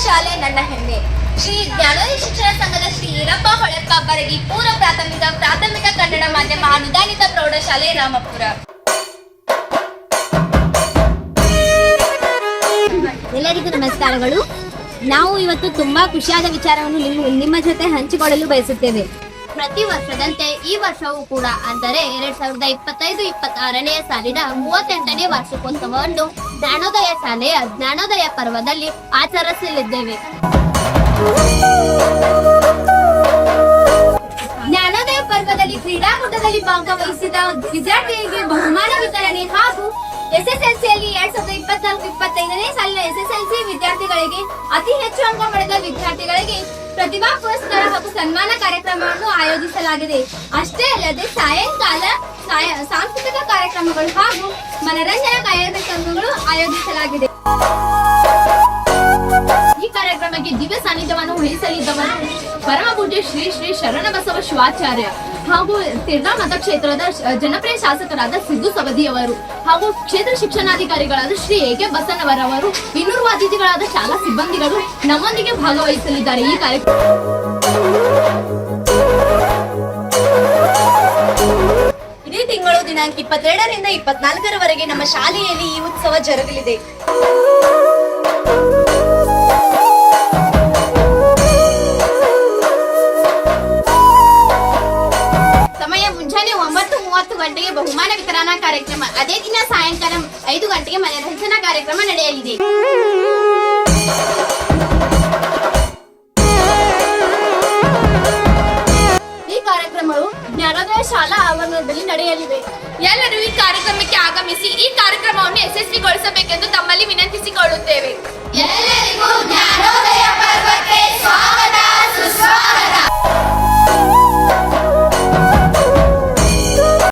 ಶಾಲೆ ನನ್ನ ಹೆಮ್ಮೆ. ಶ್ರೀ ಜ್ಞಾನೋದಯ ಶಿಕ್ಷಣ ಸಂಘದ ಶ್ರೀ ಈರಪ್ಪ ಹೊಳೆಪ್ಪ ಬರಗಿ ಪೂರ್ವ ಪ್ರಾಥಮಿಕ ಕನ್ನಡ ಮಾಧ್ಯಮ ಅನುದಾನಿತ ಪ್ರೌಢಶಾಲೆ ರಾಮಪುರ. ಎಲ್ಲರಿಗೂ ನಮಸ್ಕಾರಗಳು. ನಾವು ಇವತ್ತು ತುಂಬಾ ಖುಷಿಯಾದ ವಿಚಾರವನ್ನು ನಿಮ್ಮ ಜೊತೆ ಹಂಚಿಕೊಳ್ಳಲು ಬಯಸುತ್ತೇವೆ. ಪ್ರತಿ ವರ್ಷದಂತೆ ಈ ವರ್ಷವೂ ಕೂಡ ಅಂದರೆ 2025-26ನೇ ಸಾಲಿನ 38ನೇ ವಾರ್ಷಿಕೋತ್ಸವವನ್ನು ಜ್ಞಾನೋದಯ ಶಾಲೆಯ ಜ್ಞಾನೋದಯ ಪರ್ವದಲ್ಲಿ ಆಚರಿಸಲಿದ್ದೇವೆ. ಜ್ಞಾನೋದಯ ಪರ್ವದಲ್ಲಿ ಕ್ರೀಡಾಕೂಟದಲ್ಲಿ ಭಾಗವಹಿಸಿದ ವಿದ್ಯಾರ್ಥಿಗಳಿಗೆ ಬಹುಮಾನ ವಿತರಣೆ ಹಾಗೂ ಎಸ್ಎಸ್ಎಲ್ಸಿಯಲ್ಲಿ 2024-25ನೇ ಸಾಲಿನ ಎಸ್ಎಸ್ಎಲ್ಸಿ ವಿದ್ಯಾರ್ಥಿಗಳಿಗೆ ಅತಿ ಹೆಚ್ಚು ಅಂಕ ಪಡೆದ ವಿದ್ಯಾರ್ಥಿಗಳಿಗೆ ಪ್ರತಿಭಾ ಪುರಸ್ಕಾರ ಹಾಗೂ ಸನ್ಮಾನ ಕಾರ್ಯಕ್ರಮವನ್ನು ಆಯೋಜಿಸಲಾಗಿದೆ. ಅಷ್ಟೇ ಅಲ್ಲದೆ ಸಾಯಂಕಾಲ ಸಾಂಸ್ಕೃತಿಕ ಕಾರ್ಯಕ್ರಮಗಳು ಹಾಗೂ ಮನರಂಜನಾ ಕಾರ್ಯಕ್ರಮಗಳು ಆಯೋಜಿಸಲಾಗಿದೆ. ಈ ಕಾರ್ಯಕ್ರಮಕ್ಕೆ ದಿವ್ಯ ಸಾನ್ನಿಧ್ಯವನ್ನು ವಹಿಸಲಿದ್ದವರು ಪರಮ ಪೂಜ್ಯ ಶ್ರೀ ಶ್ರೀ ಶರಣಬಸವ ಶಿವಾಚಾರ್ಯ ಹಾಗೂ ತಿರ್ನಾ ಮತಕ್ಷೇತ್ರದ ಜನಪ್ರಿಯ ಶಾಸಕರಾದ ಸಿದ್ದು ಸವದಿಯವರು ಹಾಗೂ ಕ್ಷೇತ್ರ ಶಿಕ್ಷಣಾಧಿಕಾರಿಗಳಾದ ಶ್ರೀ ಎ.ಕೆ. ಬಸನ್ನವರವರು, ಇನ್ನೂರು ಅತಿಥಿಗಳಾದ ಶಾಲಾ ಸಿಬ್ಬಂದಿಗಳು ನಮ್ಮೊಂದಿಗೆ ಭಾಗವಹಿಸಲಿದ್ದಾರೆ. ಈ ಕಾರ್ಯಕ್ರಮ ಇದೇ ತಿಂಗಳು ದಿನಾಂಕ 22ರಿಂದ 24ರವರೆಗೆ ನಮ್ಮ ಶಾಲೆಯಲ್ಲಿ ಈ ಉತ್ಸವ ಜರುಗಲಿದೆ. ಮುಂಜಾನೆ 9:30 ಗಂಟೆಗೆ ಬಹುಮಾನ ವಿತರಣಾ ಕಾರ್ಯಕ್ರಮ, ಅದೇ ದಿನ ಸಾಯಂಕಾಲ 5 ಗಂಟೆಗೆ ಮನರಂಜನಾ ಕಾರ್ಯಕ್ರಮ ನಡೆಯಲಿದೆ. ಈ ಕಾರ್ಯಕ್ರಮವು ಜ್ಞಾನೋದಯ ಶಾಲಾ ಆವರಣದಲ್ಲಿ ನಡೆಯಲಿವೆ. ಎಲ್ಲರೂ ಈ ಕಾರ್ಯಕ್ರಮಕ್ಕೆ ಆಗಮಿಸಿ ಈ ಕಾರ್ಯಕ್ರಮವನ್ನು ಯಶಸ್ವಿಗೊಳಿಸಬೇಕೆಂದು ತಮ್ಮಲ್ಲಿ ವಿನಂತಿಸಿಕೊಳ್ಳುತ್ತೇವೆ. ಎಲ್ಲರಿಗೂ